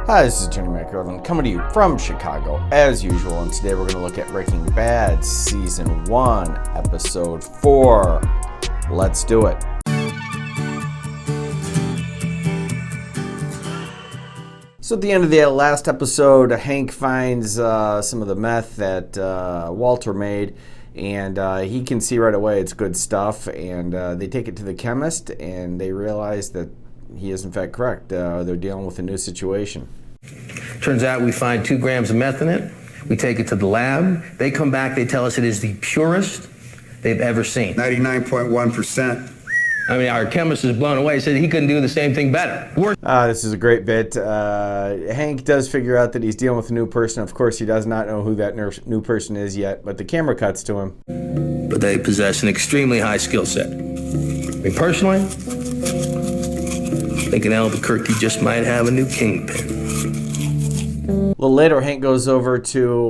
Hi, this is Attorney Mike Irvin coming to you from Chicago as usual, and today we're going to look at Breaking Bad Season 1, Episode 4. Let's do it. So at the end of the last episode, Hank finds some of the meth that Walter made, and he can see right away it's good stuff, and they take it to the chemist, and they realize that he is in fact correct. They're dealing with a new situation. Turns out we find 2 grams of meth in it. We take it to the lab. They come back, they tell us it is the purest they've ever seen. 99.1%. I mean, our chemist is blown away. He said he couldn't do the same thing better. This is a great bit. Hank does figure out that he's dealing with a new person. Of course, he does not know who that new person is yet, but the camera cuts to him. But they possess an extremely high skill set. I mean, personally, I think in Albuquerque just might have a new kingpin. A little later, Hank goes over to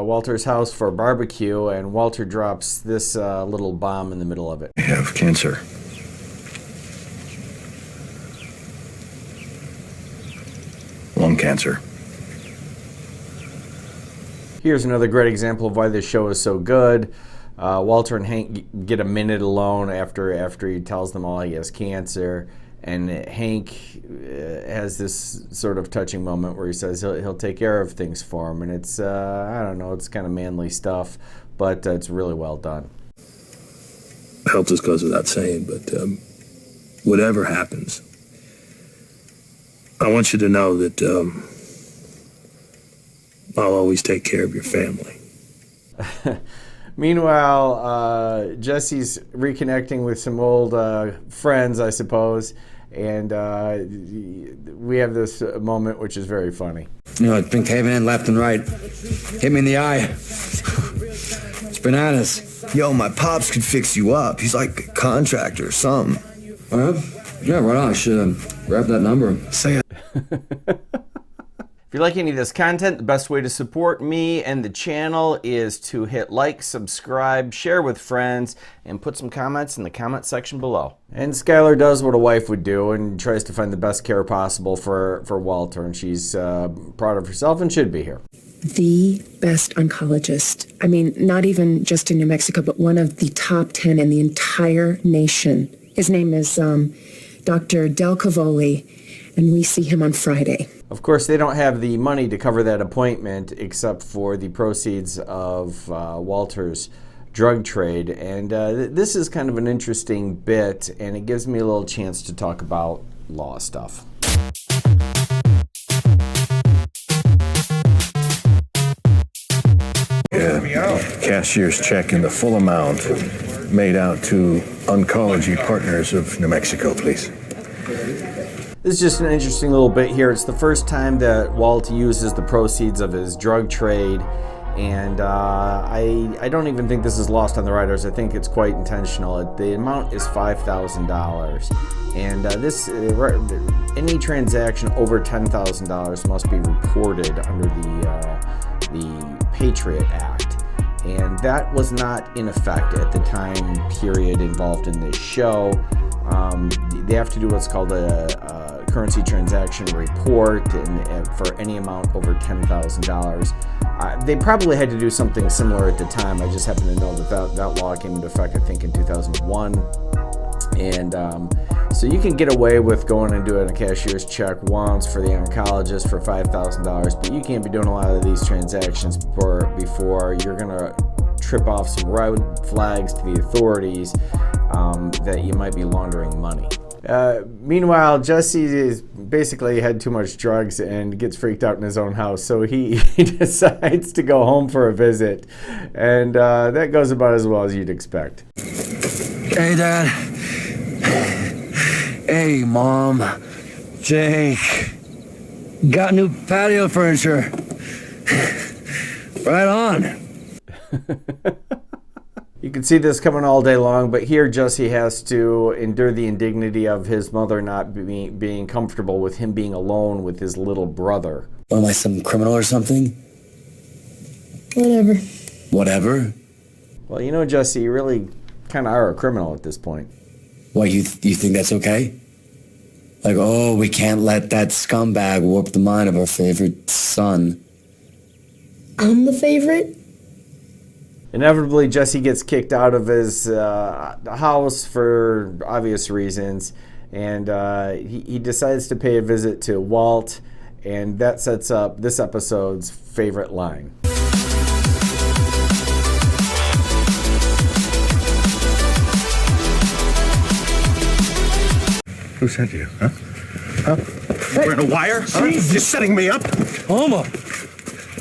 Walter's house for a barbecue, and Walter drops this little bomb in the middle of it. I have cancer. Lung cancer. Here's another great example of why this show is so good. Walter and Hank get a minute alone after he tells them all he has cancer. And Hank has this sort of touching moment where he says he'll take care of things for him. And it's, I don't know, it's kind of manly stuff, but it's really well done. Health just goes without saying, but whatever happens, I want you to know that I'll always take care of your family. Meanwhile, Jesse's reconnecting with some old friends, I suppose, and we have this moment which is very funny. You know, it's been caving in left and right. Hit me in the eye. It's bananas. Yo, my pops could fix you up. He's like a contractor or something. Yeah, right on. I should grab that number. Say it. If you like any of this content, the best way to support me and the channel is to hit like, subscribe, share with friends, and put some comments in the comment section below. And Skylar does what a wife would do and tries to find the best care possible for Walter, and she's proud of herself and should be here. The best oncologist. I mean, not even just in New Mexico, but one of the top 10 in the entire nation. His name is Dr. Del Cavoli, and we see him on Friday. Of course, they don't have the money to cover that appointment except for the proceeds of Walter's drug trade. And this is kind of an interesting bit, and it gives me a little chance to talk about law stuff. Cashier's check in the full amount made out to Oncology Partners of New Mexico, please. This is just an interesting little bit here. It's the first time that Walt uses the proceeds of his drug trade, and I don't even think this is lost on the writers. I think it's quite intentional. The amount is $5,000, and any transaction over $10,000 must be reported under the Patriot Act, and that was not in effect at the time period involved in this show. They have to do what's called a currency transaction report, and for any amount over $10,000. They probably had to do something similar at the time. I just happen to know that law came into effect, I think, in 2001. And so you can get away with going and doing a cashier's check once for the oncologist for $5,000, but you can't be doing a lot of these transactions before you're going to trip off some red flags to the authorities that you might be laundering money. Meanwhile, Jesse is basically had too much drugs and gets freaked out in his own house, so he decides to go home for a visit, and that goes about as well as you'd expect. Hey, Dad. Hey, Mom. Jake. Got new patio furniture. Right on. You can see this coming all day long, but here Jesse has to endure the indignity of his mother not being comfortable with him being alone with his little brother. What, am I some criminal or something? Whatever. Whatever? Well, you know, Jesse, you really kind of are a criminal at this point. Why, you think that's okay? Like, oh, we can't let that scumbag warp the mind of our favorite son. I'm the favorite? Inevitably, Jesse gets kicked out of his house for obvious reasons, and he decides to pay a visit to Walt, and that sets up this episode's favorite line. Who sent you, huh? Huh? Wearing a wire? Huh? You're setting me up? Homo.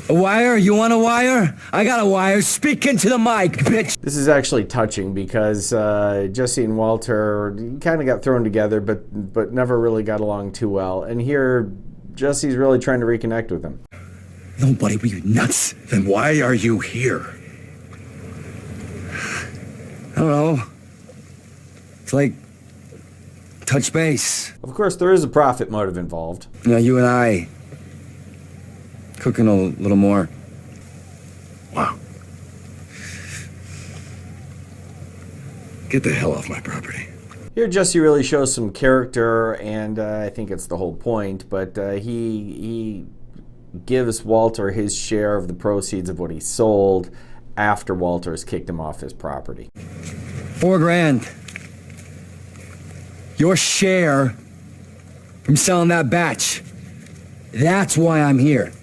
A wire? You want a wire? I got a wire. Speak into the mic, bitch. This is actually touching because Jesse and Walter kind of got thrown together, but never really got along too well. And here, Jesse's really trying to reconnect with him. Nobody, were you nuts? Then why are you here? I don't know. It's like touch base. Of course, there is a profit motive involved. You know, you and I cooking a little more. Wow. Get the hell off my property. Here, Jesse really shows some character, and I think it's the whole point, but he gives Walter his share of the proceeds of what he sold after Walter has kicked him off his property. $4,000. Your share from selling that batch. That's why I'm here.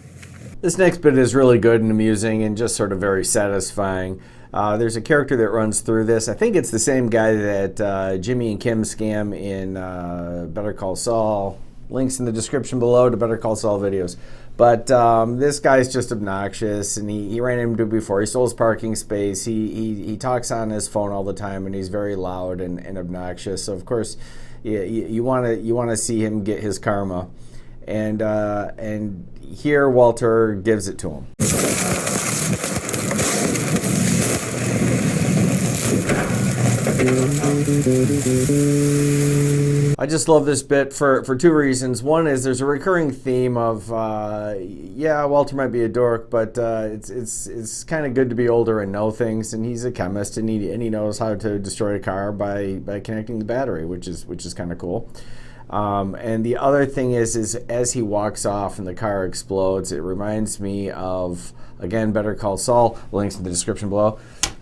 This next bit is really good and amusing and just sort of very satisfying. There's a character that runs through this. I think it's the same guy that Jimmy and Kim scam in Better Call Saul. Links in the description below to Better Call Saul videos. But this guy's just obnoxious, and he ran into him before. He stole his parking space. He talks on his phone all the time, and he's very loud and obnoxious. So of course, you want to see him get his karma, and here Walter gives it to him. I just love this bit for two reasons. One is there's a recurring theme of, yeah, Walter might be a dork, but it's kind of good to be older and know things. And he's a chemist, and he knows how to destroy a car by connecting the battery, which is kind of cool. And the other thing is as he walks off and the car explodes, it reminds me of, again, Better Call Saul. Links in the description below.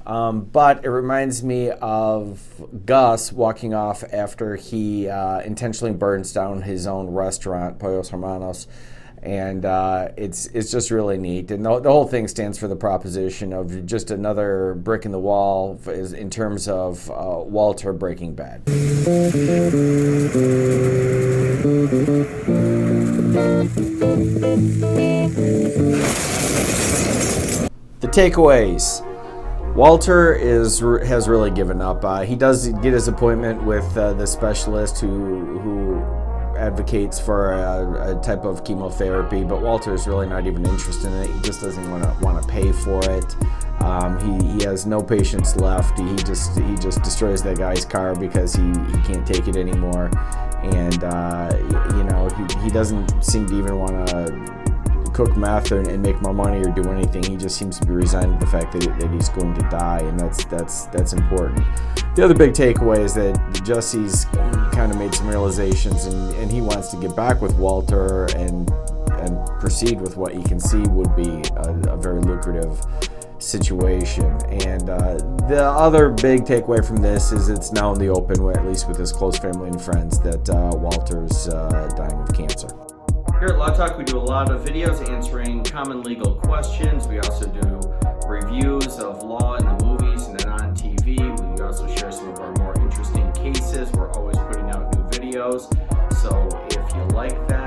But it reminds me of Gus walking off after he intentionally burns down his own restaurant, Pollos Hermanos, and it's just really neat. And the whole thing stands for the proposition of just another brick in the wall in terms of Walter Breaking Bad. The takeaways. Walter has really given up. He does get his appointment with the specialist who advocates for a type of chemotherapy, but Walter is really not even interested in it. He just doesn't want to pay for it. He has no patience left. He just destroys that guy's car because he can't take it anymore, and he doesn't seem to even want to cook meth and make more money or do anything. He just seems to be resigned to the fact that he's going to die, and that's important. The other big takeaway is that Jesse's kind of made some realizations, and he wants to get back with Walter and proceed with what he can see would be a very lucrative situation. And the other big takeaway from this is it's now in the open, at least with his close family and friends, that Walter's dying of cancer. Here at Law Talk, we do a lot of videos answering common legal questions. We also do reviews of law in the movies and then on TV. We also share some of our more interesting cases. We're always putting out new videos. So if you like that,